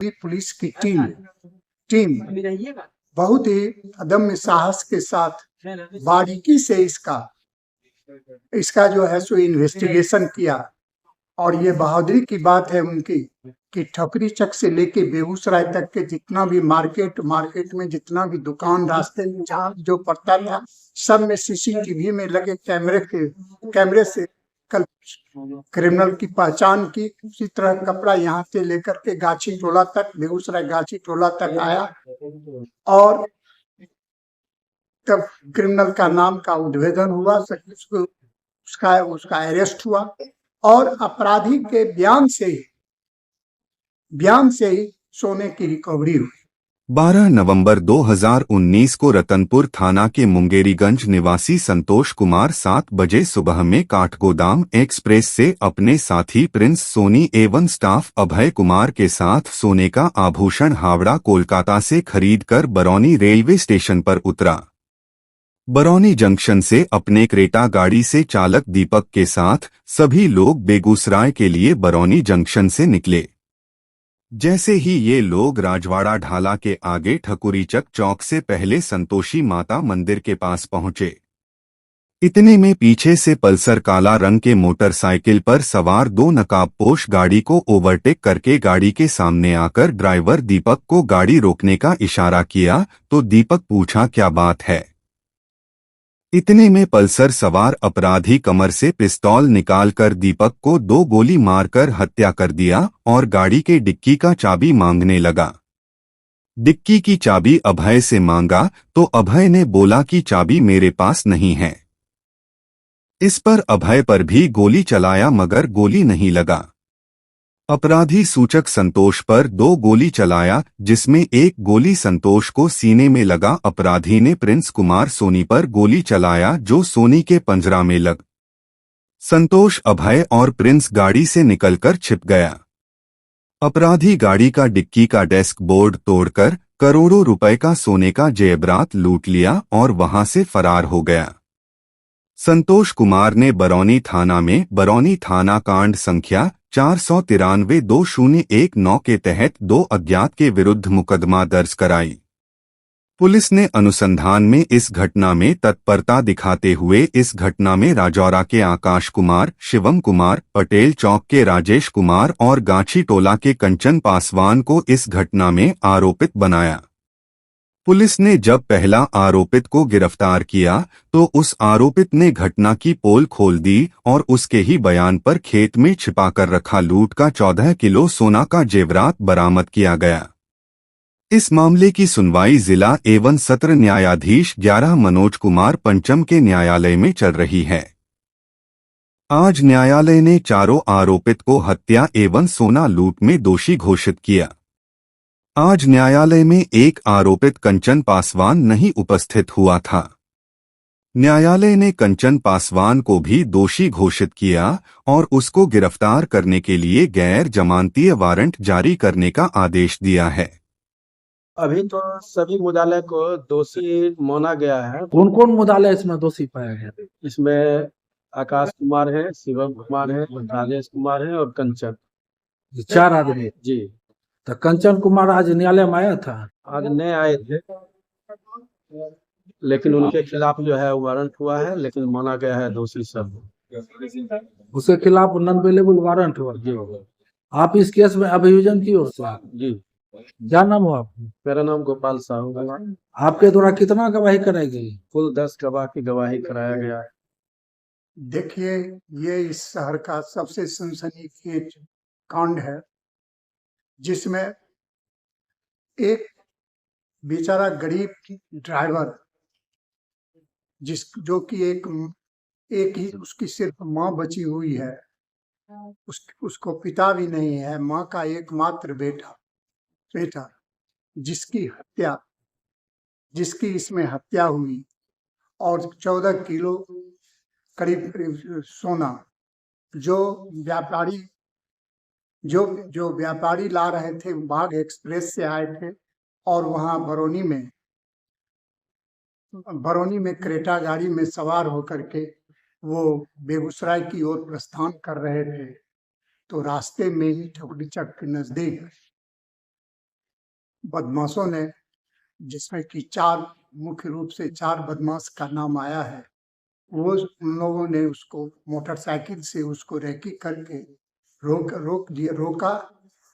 Police की team बहुत ही अदम्य साहस के साथ बारीकी से इसका जो है सो इन्वेस्टिगेशन किया। और ये बहादुरी की बात है उनकी कि ठकरी चक से लेके बेगूसराय तक के जितना भी मार्केट में जितना भी दुकान रास्ते में जहाँ जो पड़ता था, सब में सीसीटीवी में लगे कैमरे से कल क्रिमिनल की पहचान की। उसी तरह कपड़ा यहाँ से लेकर के गाछी टोला तक, बेगूसराय गाछी टोला तक आया और तब क्रिमिनल का नाम का उद्भेदन हुआ, उसका अरेस्ट हुआ और अपराधी के बयान से ही सोने की रिकवरी हुई। 12 नवंबर 2019 को रतनपुर थाना के मुंगेरीगंज निवासी संतोष कुमार 7 बजे सुबह में काठगोदाम एक्सप्रेस से अपने साथी प्रिंस सोनी एवं स्टाफ अभय कुमार के साथ सोने का आभूषण हावड़ा कोलकाता से खरीदकर बरौनी रेलवे स्टेशन पर उतरा। बरौनी जंक्शन से अपने क्रेटा गाड़ी से चालक दीपक के साथ सभी लोग बेगूसराय के लिए बरौनी जंक्शन से निकले। जैसे ही ये लोग राजवाड़ा ढाला के आगे ठकुरीचक चौक से पहले संतोषी माता मंदिर के पास पहुंचे, इतने में पीछे से पल्सर काला रंग के मोटरसाइकिल पर सवार 2 नकाबपोश गाड़ी को ओवरटेक करके गाड़ी के सामने आकर ड्राइवर दीपक को गाड़ी रोकने का इशारा किया तो दीपक पूछा क्या बात है। इतने में पल्सर सवार अपराधी कमर से पिस्तौल निकालकर दीपक को 2 गोली मारकर हत्या कर दिया और गाड़ी के डिक्की का चाबी मांगने लगा। डिक्की की चाबी अभय से मांगा तो अभय ने बोला कि चाबी मेरे पास नहीं है। इस पर अभय पर भी गोली चलाया मगर गोली नहीं लगा। अपराधी सूचक संतोष पर 2 गोली चलाया जिसमें एक गोली संतोष को सीने में लगा। अपराधी ने प्रिंस कुमार सोनी पर गोली चलाया जो सोनी के पंजरा में लग। संतोष, अभय और प्रिंस गाड़ी से निकलकर छिप गया। अपराधी गाड़ी का डिक्की का डेस्क बोर्ड तोड़कर करोड़ों रुपए का सोने का जेवरात लूट लिया और वहां से फरार हो गया। संतोष कुमार ने बरौनी थाना में बरौनी थाना कांड संख्या 493-2019 के तहत 2 अज्ञात के विरुद्ध मुकदमा दर्ज कराई। पुलिस ने अनुसंधान में इस घटना में तत्परता दिखाते हुए इस घटना में राजौरा के आकाश कुमार, शिवम कुमार, पटेल चौक के राजेश कुमार और गाछी टोला के कंचन पासवान को इस घटना में आरोपित बनाया। पुलिस ने जब पहला आरोपित को गिरफ्तार किया तो उस आरोपित ने घटना की पोल खोल दी और उसके ही बयान पर खेत में छिपाकर रखा लूट का 14 किलो सोना का जेवरात बरामद किया गया। इस मामले की सुनवाई जिला एवं सत्र न्यायाधीश 11 मनोज कुमार पंचम के न्यायालय में चल रही है। आज न्यायालय ने चारों आरोपित को हत्या एवं सोना लूट में दोषी घोषित किया। आज न्यायालय में एक आरोपित कंचन पासवान नहीं उपस्थित हुआ था। न्यायालय ने कंचन पासवान को भी दोषी घोषित किया और उसको गिरफ्तार करने के लिए गैर जमानतीय वारंट जारी करने का आदेश दिया है। अभी तो सभी मुद्दालय को दोषी माना गया है। कौन कौन मुद्दालय इसमें दोषी पाया गया? इसमें आकाश कुमार है, शिवम कुमार है, राजेश कुमार है और कंचन, 4 आदमी जी। तो कंचन कुमार आज न्यायालय में आया था? आज नहीं आए थे, लेकिन उनके खिलाफ जो है वारंट हुआ है, लेकिन माना गया है दोषी सब। उसके खिलाफ नॉन अवेलेबल वारंट हुआ जी। आप इस केस में अभियोजन की ओर से? जी। क्या नाम हो आप? मेरा नाम गोपाल साहू है। आपके द्वारा कितना गवाही कराई गई? कुल 10 गवाह की गवाही कराया गया है। देखिए, ये इस शहर का सबसे सनसनीखेज कांड है जिसमें एक बेचारा गरीब ड्राइवर जो कि एक ही उसकी सिर्फ माँ बची हुई है, उसको पिता भी नहीं है, माँ का एकमात्र बेटा जिसकी इसमें हत्या हुई और 14 किलो करीब सोना जो व्यापारी ला रहे थे, बाघ एक्सप्रेस से आए थे और वहां बरौनी में क्रेटा गाड़ी में सवार होकर के वो बेगूसराय की ओर प्रस्थान कर रहे थे। तो रास्ते में ही ठकुरीचक के नजदीक बदमाशों ने, जिसमें कि 4 मुख्य रूप से 4 बदमाश का नाम आया है, वो उन लोगों ने उसको मोटरसाइकिल से उसको रैकी करके रोका,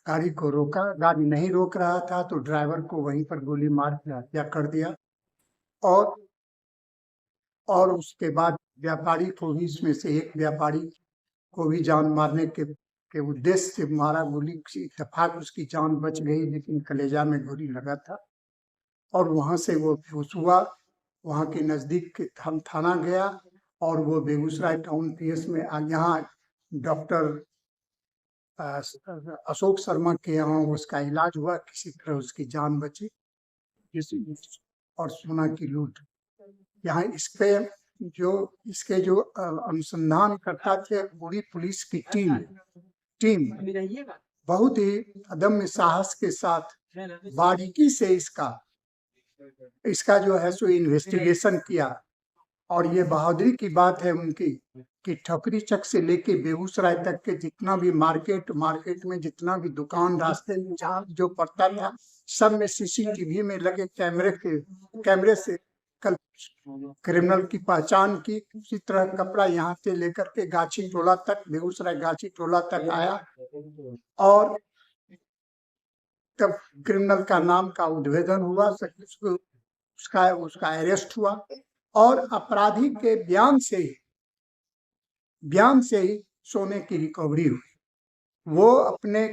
गाड़ी को रोका, गाड़ी नहीं रोक रहा था तो ड्राइवर को वहीं पर गोली मार के हत्या कर दिया। और उसके बाद व्यापारी को भी, इसमें से एक व्यापारी को भी जान मारने के उद्देश्य से मारा। गोली से इत्तेफाक उसकी जान बच गई, लेकिन कलेजा में गोली लगा था। और वहां से वो बेहोश हुआ, वहां के नजदीक के थाना गया और वो बेगूसराय टाउन पीएस में यहाँ डॉक्टर अशोक शर्मा के यहाँ उसका इलाज हुआ, किसी तरह उसकी जान बची। और सोना की लूट, यहाँ इसके जो अनुसंधान करता थे, पूरी पुलिस की टीम बहुत ही अदम्य साहस के साथ बारीकी से इसका जो है सो इन्वेस्टिगेशन किया। और ये बहादुरी की बात है उनकी कि ठकरी चक से लेके बेगूसराय तक के जितना भी मार्केट में जितना भी दुकान, रास्ते में जहाँ जो पड़ता था, सब में सीसीटीवी में लगे कैमरे से कल क्रिमिनल की पहचान की। उसी तरह कपड़ा यहाँ से लेकर के गाछी टोला तक, बेगूसराय गाछी टोला तक आया और तब क्रिमिनल का नाम का उद्भेदन हुआ, उसका अरेस्ट हुआ और अपराधी के बयान से ही सोने की रिकवरी हुई। वो अपने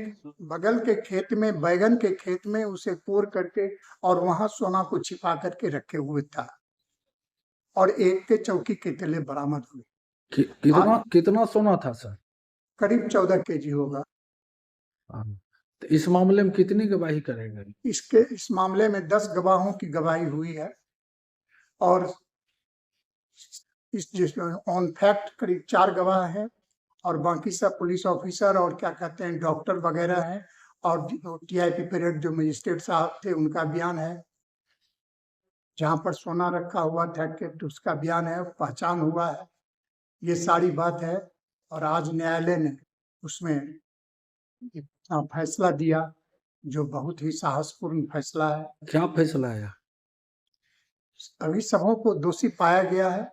बगल के खेत में, बैगन के खेत में उसे तोड़ करके और वहां सोना को छिपा करके रखे हुए था और एक के चौकी के तले बरामद हुए। कितना सोना था सर? करीब 14 केजी होगा। तो इस मामले में कितनी गवाही करेंगे? इस मामले में 10 गवाहों की गवाही हुई है और ऑन फैक्ट करीब 4 गवाह हैं और बाकी सब पुलिस ऑफिसर और क्या कहते हैं डॉक्टर वगैरह हैं और टीआईपी परेड जो मजिस्ट्रेट साहब थे उनका बयान है। जहां पर सोना रखा हुआ था तो उसका बयान है, पहचान हुआ है, ये सारी बात है। और आज न्यायालय ने उसमें फैसला दिया जो बहुत ही साहसपूर्ण फैसला है। क्या फैसला आया? अभी सबों को दोषी पाया गया है